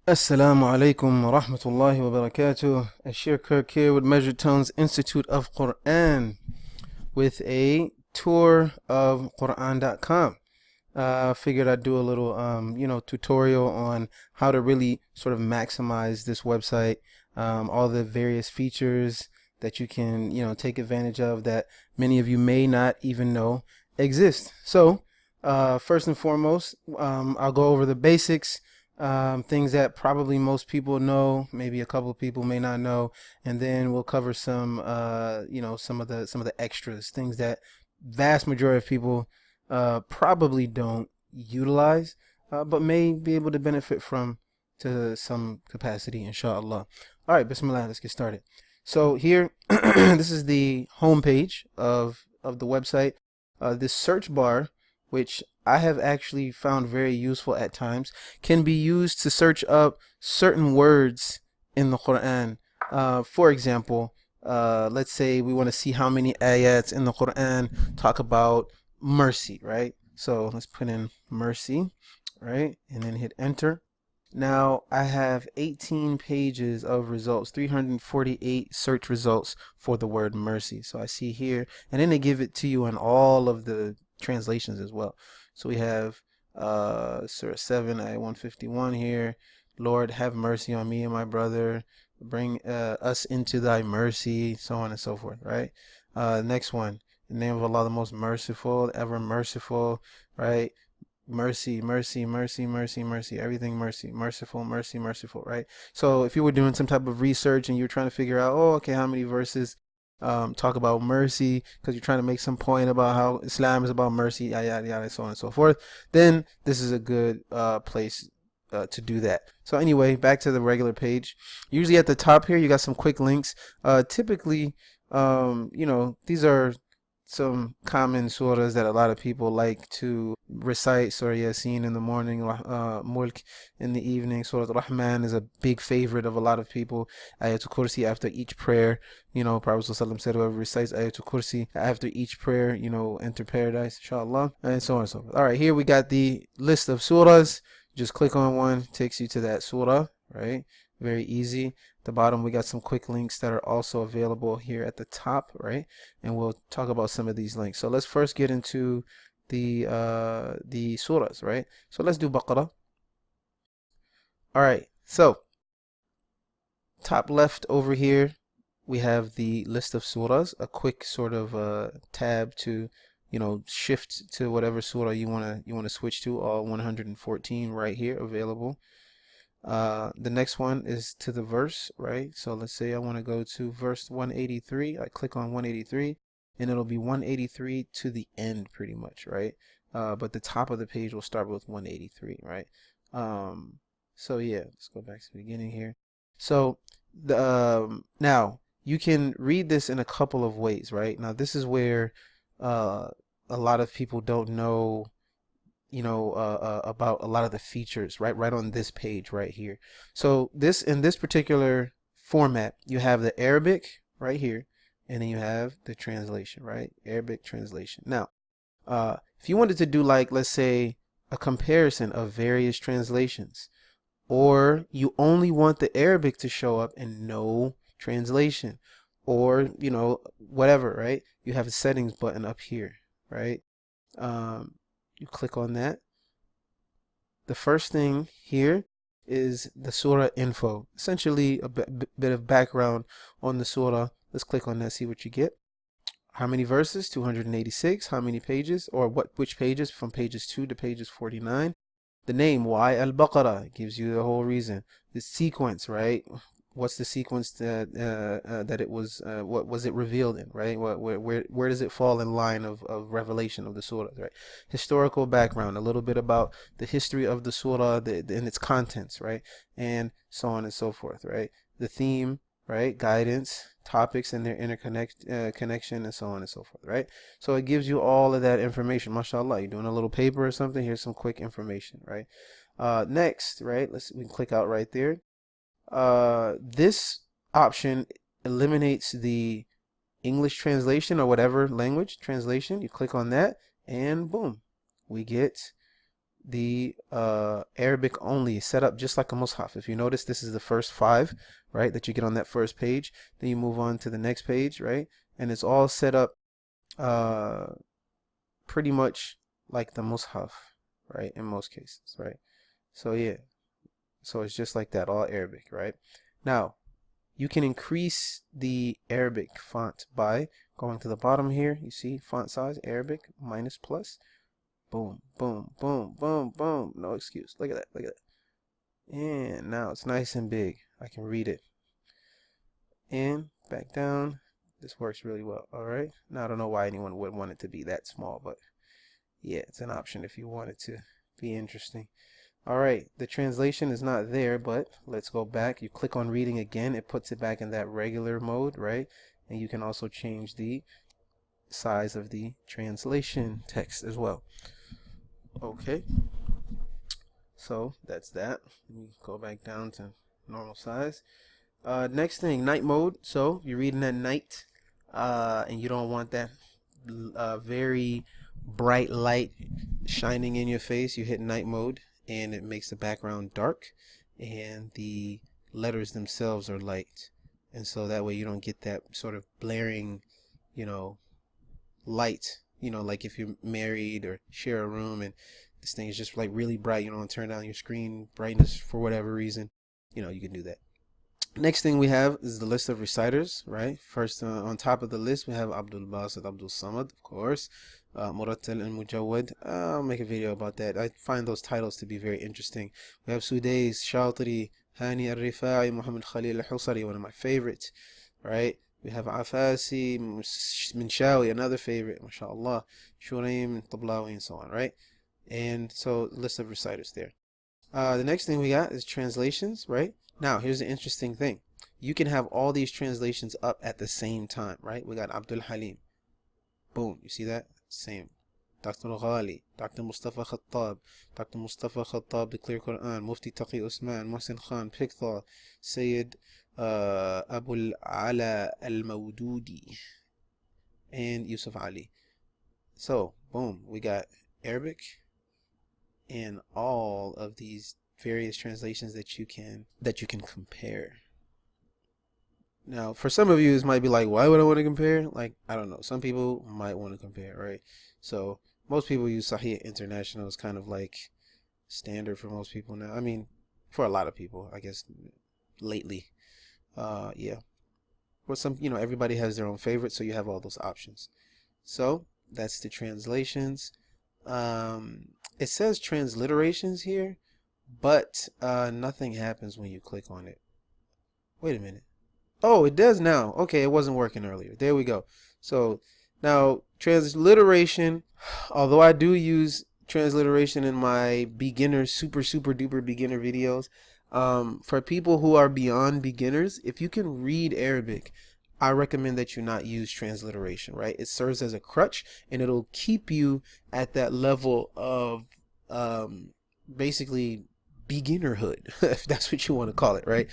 Assalamu alaikum wa rahmatullahi wa barakatuh. Ashir Kirk here with Measured Tones Institute of Quran with a tour of Quran.com. Figured I'd do a little, tutorial on how to really sort of maximize this website, all the various features that you can, take advantage of that many of you may not even know exist. So, first and foremost, I'll go over the basics, things that probably most people know, maybe a couple of people may not know, and then we'll cover some, some of the extras, things that vast majority of people probably don't utilize, but may be able to benefit from to some capacity, inshallah. All right, bismillah, let's get started. So here, this is the home page of the website. This search bar, which I have actually found very useful at times, can be used to search up certain words in the Quran. For example, let's say we want to see how many ayats in the Quran talk about mercy, right? So let's put in mercy, right? And then hit enter. Now I have 18 pages of results, 348 search results for the word mercy. So I see here, and then they give it to you in all of the translations as well. So we have Surah 7, Ayah 151 here. Lord, have mercy on me and my brother. Bring us into thy mercy, so on and so forth, right? Next one, in the name of Allah, the most merciful, ever merciful, right? Mercy, mercy, mercy, mercy, mercy, everything mercy, merciful, mercy, merciful, right? So if you were doing some type of research and you're trying to figure out, oh, okay, how many verses talk about mercy, because you're trying to make some point about how Islam is about mercy, yada, yada, yada, so on and so forth, then this is a good place to do that. So anyway, back to the regular page. Usually at the top here, you got some quick links. Typically, these are some common surahs that a lot of people like to recite. Surah Yasin in the morning, Mulk in the evening. Surah Rahman is a big favorite of a lot of people. Ayatul Kursi after each prayer. Prophet ﷺ said whoever recites Ayatul Kursi after each prayer, enter paradise, inshallah, and so on and so forth. All right, here we got the list of surahs. Just click on one, takes you to that surah, right? Very easy. At the bottom we got some quick links that are also available here at the top, right? And we'll talk about some of these links. So let's first get into the surahs, right? So let's do Baqarah. All right, so top left over here we have the list of surahs, a quick sort of tab to shift to whatever surah you want to switch to. All 114 right here available. The next one is to the verse, right? So let's say I want to go to verse 183. I click on 183 and it'll be 183 to the end pretty much, right? But the top of the page will start with 183, right? So yeah, let's go back to the beginning here. So now you can read this in a couple of ways, right? Now this is where a lot of people don't know about a lot of the features right on this page right here. So in this particular format, you have the Arabic right here, and then you have the translation, right? Arabic translation. Now, if you wanted to do, like, let's say a comparison of various translations, or you only want the Arabic to show up and no translation, or whatever, right? You have a settings button up here, right? You click on that. The first thing here is the Surah Info, essentially a bit of background on the Surah. Let's click on that, see what you get. How many verses? 286. How many pages, or which pages? From pages 2 to pages 49. The name, why Al-Baqarah, gives you the whole reason. The sequence, right? What's the sequence that it was, what was it revealed in, right? Where does it fall in line of revelation of the surah, right? Historical background, a little bit about the history of the surah and its contents, right? And so on and so forth, right? The theme, right? Guidance, topics and their connection, and so on and so forth, right? So it gives you all of that information. MashaAllah, you're doing a little paper or something, here's some quick information, right? Next, right? We can click out right there. This option eliminates the English translation or whatever language translation. You click on that and boom, we get the Arabic only, set up just like a Mus-haf. If you notice, this is the first 5, right, that you get on that first page. Then you move on to the next page, right, and it's all set up pretty much like the Mus-haf, right, in most cases, right. So yeah, so it's just like that, all Arabic, right. Now you can increase the Arabic font by going to the bottom here. You see font size, Arabic minus plus. Boom, boom, boom, boom, boom. No excuse. Look at that. Look at that. And now it's nice and big. I can read it. And back down. This works really well. All right. Now I don't know why anyone would want it to be that small, but yeah, it's an option if you want it to be interesting. All right, the translation is not there, but let's go back. You click on reading again, it puts it back in that regular mode, right? And you can also change the size of the translation text as well. Okay, so that's that. Let me go back down to normal size. Next thing, night mode. So you're reading at night, and you don't want that very bright light shining in your face. You hit night mode, and it makes the background dark, and the letters themselves are light, and so that way you don't get that sort of blaring, light. Like if you're married or share a room and this thing is just like really bright, you don't turn down your screen brightness for whatever reason, you can do that. Next thing we have is the list of reciters, right? First, on top of the list, we have Abdul Basit, Abdul Samad, of course, Murattal and Mujawwad. I'll make a video about that. I find those titles to be very interesting. We have Sudais, Shatri, Hani al-Rifai, Muhammad Khalil al-Husari, one of my favorites, right? We have Afasi, Minshawi, another favorite, mashallah, Shuraim, Tablawi, and so on, right? And so, list of reciters there. The next thing we got is translations, right? Now, here's the interesting thing. You can have all these translations up at the same time, right? We got Abdul Halim. Boom. You see that? Same. Dr. Ghali, Dr. Mustafa Khattab, Dr. Mustafa Khattab, the Clear Quran, Mufti Taqi Usman, Mohsin Khan, Pickthall, Sayyid Abul Ala Al-Mawdudi, and Yusuf Ali. So, boom. We got Arabic and all of these various translations that you can compare. Now, for some of you, this might be like, why would I want to compare? Like, I don't know. Some people might want to compare, right? So most people use Sahih International. It's kind of like standard for most people now. I mean, for a lot of people, I guess, lately. Yeah. But some, everybody has their own favorite, so you have all those options. So that's the translations. It says transliterations here, but nothing happens when you click on it. Wait a minute. Oh, it does now. Okay, it wasn't working earlier. There we go. So now transliteration, although I do use transliteration in my beginner, super duper beginner videos, for people who are beyond beginners, if you can read Arabic, I recommend that you not use transliteration, right? It serves as a crutch, and it'll keep you at that level of basically beginnerhood, if that's what you want to call it, right?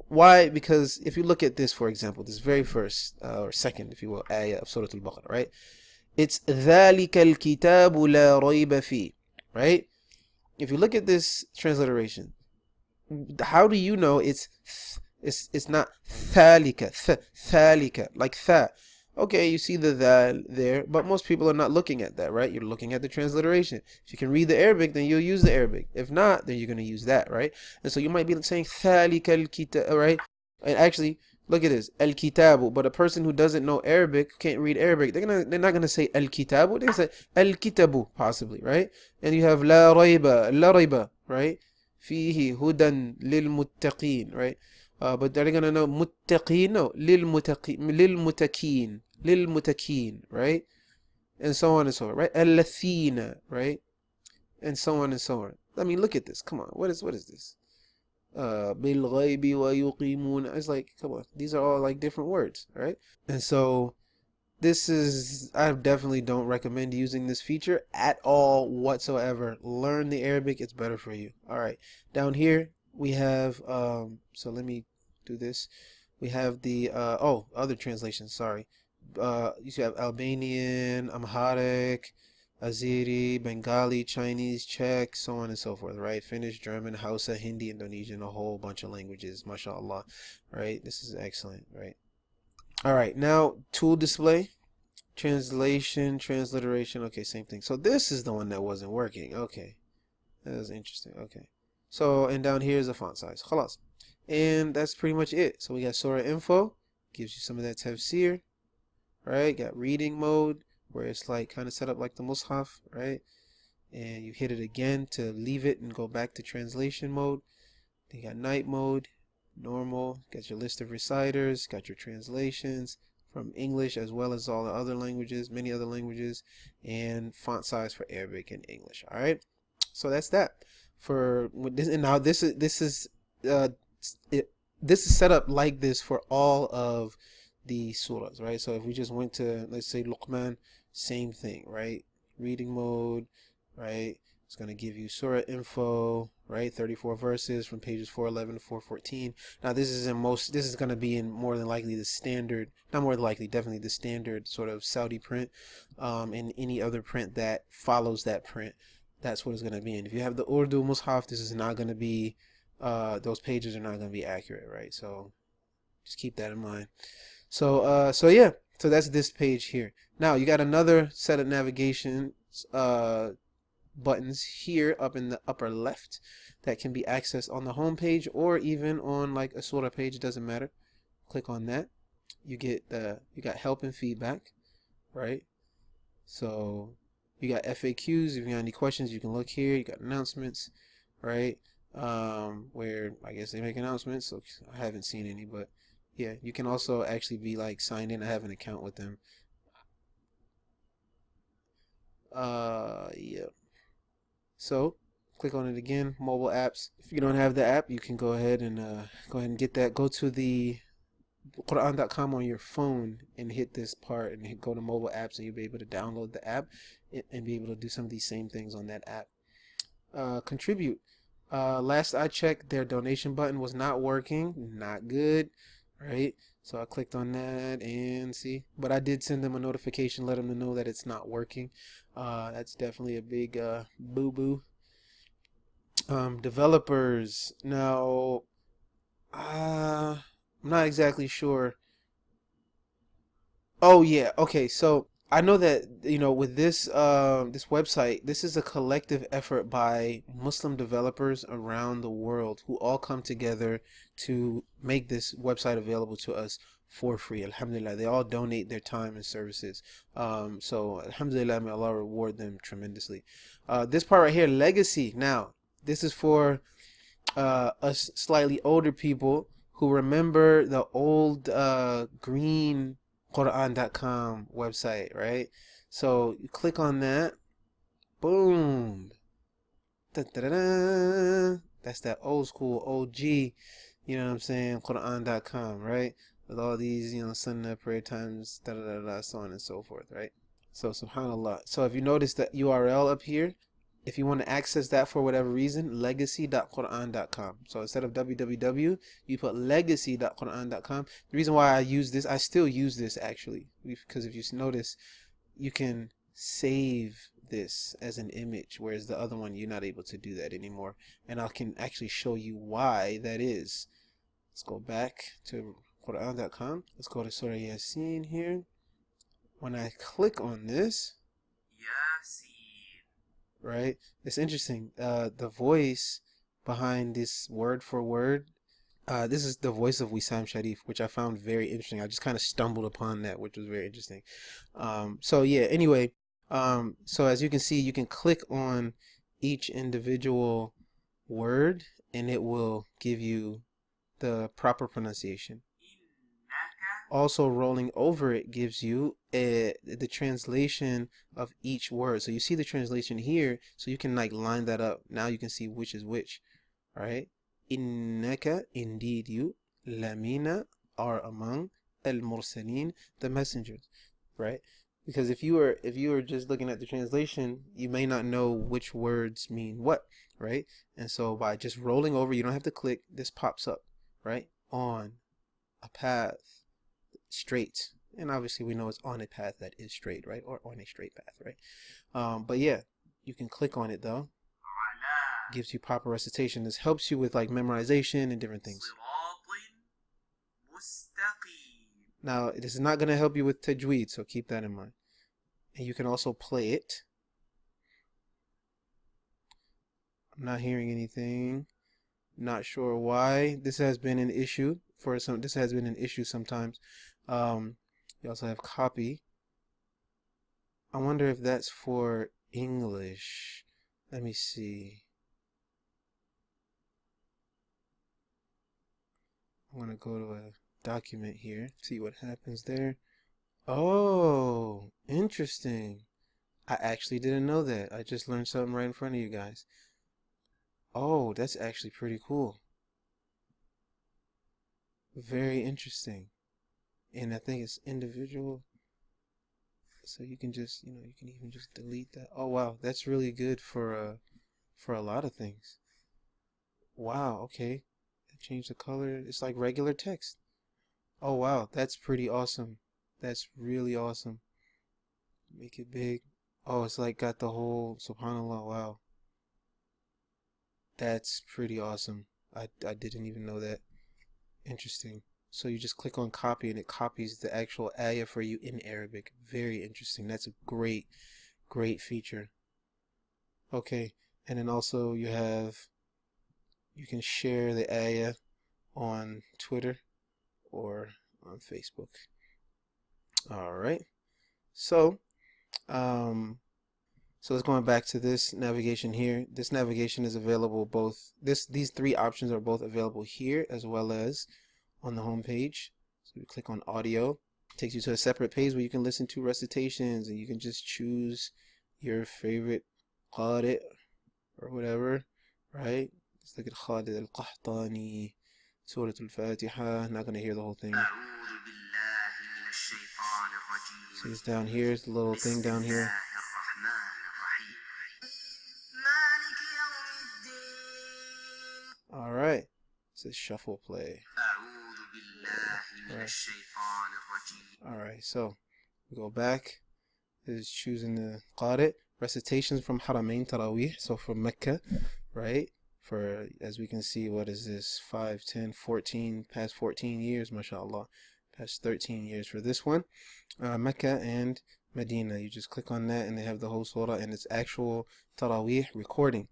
Why? Because if you look at this, for example, this very first or second, if you will, ayah of Surah Al-Baqarah, right? It's ذَلِكَ الْكِتَابُ لَا رَيْبَ فِيهِ, right? If you look at this transliteration, how do you know it's not thalika, thalika, like tha? Okay, you see the thal there, but most people are not looking at that, right? You're looking at the transliteration. If you can read the Arabic, then you'll use the Arabic. If not, then you're going to use that, right? And so you might be saying thalika al-kitab, right? And actually, look at this, al-kitabu. But a person who doesn't know Arabic, can't read Arabic, they're not gonna say al-kitabu. They say al-kitabu, possibly, right? And you have la rayba, right? Fihi hudan lil muttaqin, right? But they're gonna know muttaqin, no, lil muttaqin, right? And so on and so on, right? Al-lathina, right? And so on and so on. I mean, look at this. Come on, what is this? Bil-ghaybi wa yuqimuna. It's like, come on, these are all like different words, right? And so I definitely don't recommend using this feature at all whatsoever. Learn the Arabic, it's better for you. All right, down here we have so let me do this. We have the other translations, sorry. You have Albanian, Amharic, Azeri, Bengali, Chinese, Czech, so on and so forth, right? Finnish, German, Hausa, Hindi, Indonesian, a whole bunch of languages, mashallah, right? This is excellent, right? All right, now tool display, translation, transliteration. Okay, same thing. So this is the one that wasn't working. Okay, that was interesting. Okay, so and down here is the font size. Khalas. And that's pretty much it. So we got Surah Info, gives you some of that tafsir, right? Got reading mode, where it's like kind of set up like the Mus-haf, right? And you hit it again to leave it and go back to translation mode. Then you got night mode, normal, got your list of reciters, got your translations from English as well as all the other languages, many other languages, and font size for Arabic and English. All right, so that's that for this. And now this is this is set up like this for all of the surahs, right? So if we just went to, let's say, Luqman, same thing, right? Reading mode, right? It's going to give you Surah Info, right? 34 verses from pages 411 to 414. Now this is this is going to be in more than likely the standard, not more than likely, definitely the standard sort of Saudi print, and any other print that follows that print, that's what it's going to be in. If you have the Urdu Mus-haf, this is not going to be, those pages are not going to be accurate, right? So just keep that in mind. So so yeah, so that's this page here. Now you got another set of navigation buttons here up in the upper left that can be accessed on the home page or even on like a surah page. It doesn't matter. Click on that. You got help and feedback, right? So you got FAQs. If you got any questions, you can look here. You got announcements, right? Where I guess they make announcements. So I haven't seen any, but yeah, you can also actually be like signed in. I have an account with them. Yeah. So click on it again. Mobile apps. If you don't have the app, you can go ahead and get that. Go to the Quran.com on your phone and hit this part and go to mobile apps, and you'll be able to download the app and be able to do some of these same things on that app. Contribute. Last I checked, their donation button was not working. Not good, right? So I clicked on that and see, but I did send them a notification, let them know that it's not working. That's definitely a big boo-boo. Developers. Now, I'm not exactly sure. Oh yeah, okay. So I know that, with this this website, this is a collective effort by Muslim developers around the world who all come together to make this website available to us for free. Alhamdulillah, they all donate their time and services. So Alhamdulillah, may Allah reward them tremendously. This part right here, legacy. Now, this is for us slightly older people who remember the old green Quran.com website, right? So you click on that, boom. Da, da, da, da. That's that old school OG, you know what I'm saying, Quran.com, right? With all these, Sunnah prayer times, da da da da, so on and so forth, right? So subhanallah. So if you notice that URL up here, if you want to access that for whatever reason, legacy.quran.com. So instead of www, you put legacy.quran.com. The reason why I use this, I still use this actually, because if you notice, you can save this as an image, whereas the other one, you're not able to do that anymore. And I can actually show you why that is. Let's go back to Quran.com. Let's go to Surah Yasin here. When I click on this, right, it's interesting. The voice behind this word for word, this is the voice of Wissam Sharif, which I found very interesting. I just kind of stumbled upon that, which was very interesting. So yeah, anyway, so as you can see, you can click on each individual word and it will give you the proper pronunciation. Also, rolling over it gives you the translation of each word. So you see the translation here, so you can like line that up. Now you can see which is which, right? Innaka, indeed you, lamina, are among, al-mursalin, the messengers, right? Because if you were just looking at the translation, you may not know which words mean what, right? And so by just rolling over, you don't have to click, this pops up, right? On a path, straight, And obviously we know it's on a path that is straight, right? Or on a straight path, right? But yeah, you can click on it though. It gives you proper recitation. This helps you with like memorization and different things. Now, this is not going to help you with tajweed, so keep that in mind. And you can also play it. I'm not hearing anything. Not sure why. This has been an issue sometimes. You also have copy. I wonder if that's for English. Let me see. I'm going to go to a document here, see what happens there. Oh, interesting. I actually didn't know that. I just learned something right in front of you guys. Oh, that's actually pretty cool. Very interesting. And I think it's individual. So you can just, you can even just delete that. Oh, wow. That's really good for a lot of things. Wow, okay. Change the color. It's like regular text. Oh, wow. That's pretty awesome. That's really awesome. Make it big. Oh, it's like got the whole subhanallah. Wow. That's pretty awesome. I didn't even know that. Interesting. So you just click on copy and it copies the actual ayah for you in Arabic. Very interesting. That's a great feature. Okay. And then also you can share the ayah on Twitter or on Facebook. All right. So it's going back to this navigation here. This navigation is available both. These three options are both available here as well as on the home page. So we click on audio. It takes you to a separate page where you can listen to recitations, and you can just choose your favorite qari or whatever, right? Let's look at Khalid al-Qahtani, Surah al-Fatiha. Not gonna hear the whole thing. See, it's down here. It's the little thing down here. All right. It says shuffle play. All right. So we go back. This is choosing the qari. Recitations from Haramain Tarawih. So from Mecca, right? For, as we can see, what is this? 5, 10, 14, past 14 years, mashallah. Past 13 years for this one. Mecca and Medina. You just click on that and they have the whole surah and its actual Tarawih recording.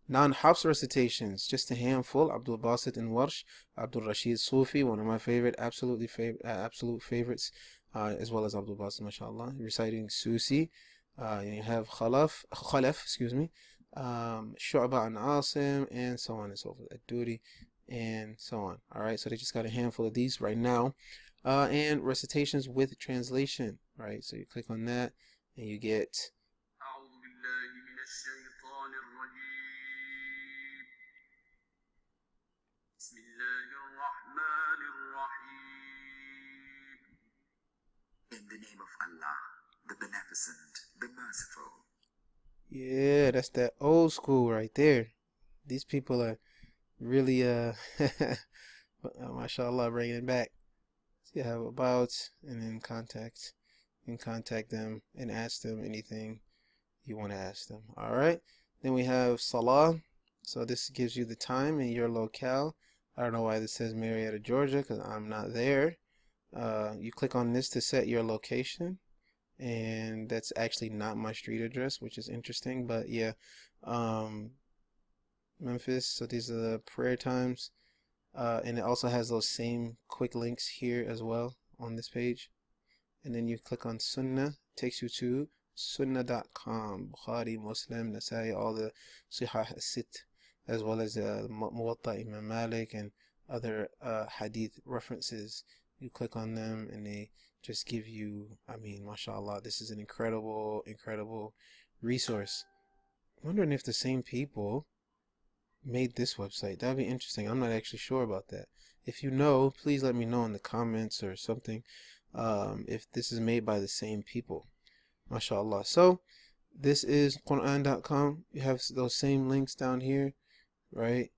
Non-Hafs recitations, just a handful. Abdul Basit and Warsh, Abdul Rashid Sufi, one of my absolute favorites, as well as Abdul Basit, mashallah, reciting Susi. You have Khalaf, excuse me, Shu'ba and Asim, and so on and so forth, Ad-Duri, and so on. All right, so they just got a handful of these right now. And recitations with translation, right? So you click on that, and you get. In the name of Allah, the Beneficent, the Merciful. Yeah, that's that old school right there. These people are really, mashallah, bringing it back. So you have about, and then contact. You can contact them and ask them anything you want to ask them. All right. Then we have Salah. So this gives you the time in your locale. I don't know why this says Marietta, Georgia, because I'm not there. You click on this to set your location, and that's actually not my street address, which is interesting, but yeah. Memphis, so these are the prayer times, and it also has those same quick links here as well on this page. And then you click on Sunnah, takes you to sunnah.com, Bukhari, Muslim, Nasai, all the Sihah Sit, as well as Muwatta Imam Malik and other hadith references. You click on them and they just give you, I mean, mashallah, this is an incredible resource. I'm wondering if the same people made this website. That'd be interesting. I'm not actually sure about that. If you know, please let me know in the comments or something, if this is made by the same people. Mashallah. So this is Quran.com. You have those same links down here, right?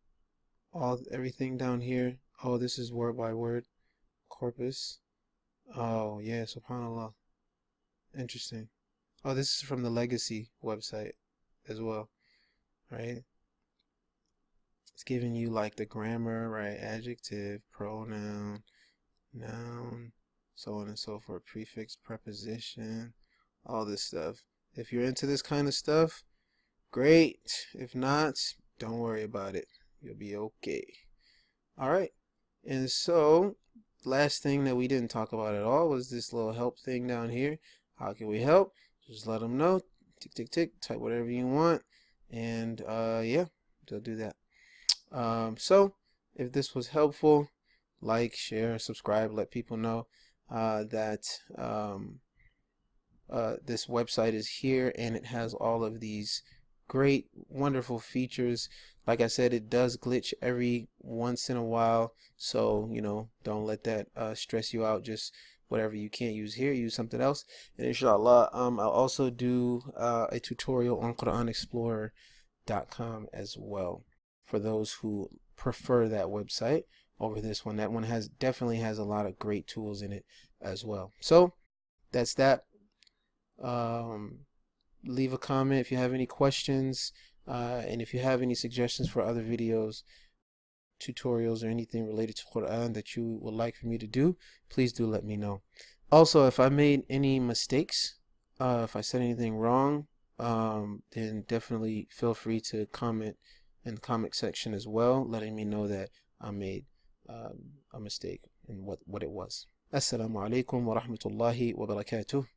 Everything down here. Oh, this is word by word. Corpus. Oh, yeah, subhanAllah. Interesting. Oh, this is from the Legacy website as well, right? It's giving you like the grammar, right? Adjective, pronoun, noun, so on and so forth, prefix, preposition, all this stuff. If you're into this kind of stuff, great. If not, don't worry about it. You'll be okay. All right. And so, last thing that we didn't talk about at all was this little help thing down here. How can we help? Just let them know. Tick, tick, tick. Type whatever you want. And yeah, they'll do that. So, if this was helpful, like, share, subscribe, let people know that this website is here, and it has all of these great, wonderful features. Like I said, it does glitch every once in a while, so don't let that stress you out. Just whatever you can't use here, use something else. And inshallah, I'll also do a tutorial on QuranExplorer.com as well, for those who prefer that website over this one. That one definitely has a lot of great tools in it as well. So that's that. Leave a comment if you have any questions, and if you have any suggestions for other videos, tutorials, or anything related to Quran that you would like for me to do, please do let me know. Also, if I made any mistakes, if I said anything wrong, then definitely feel free to comment in the comment section as well, letting me know that I made a mistake in what it was. Assalamu alaikum wa rahmatullahi wa barakatuh.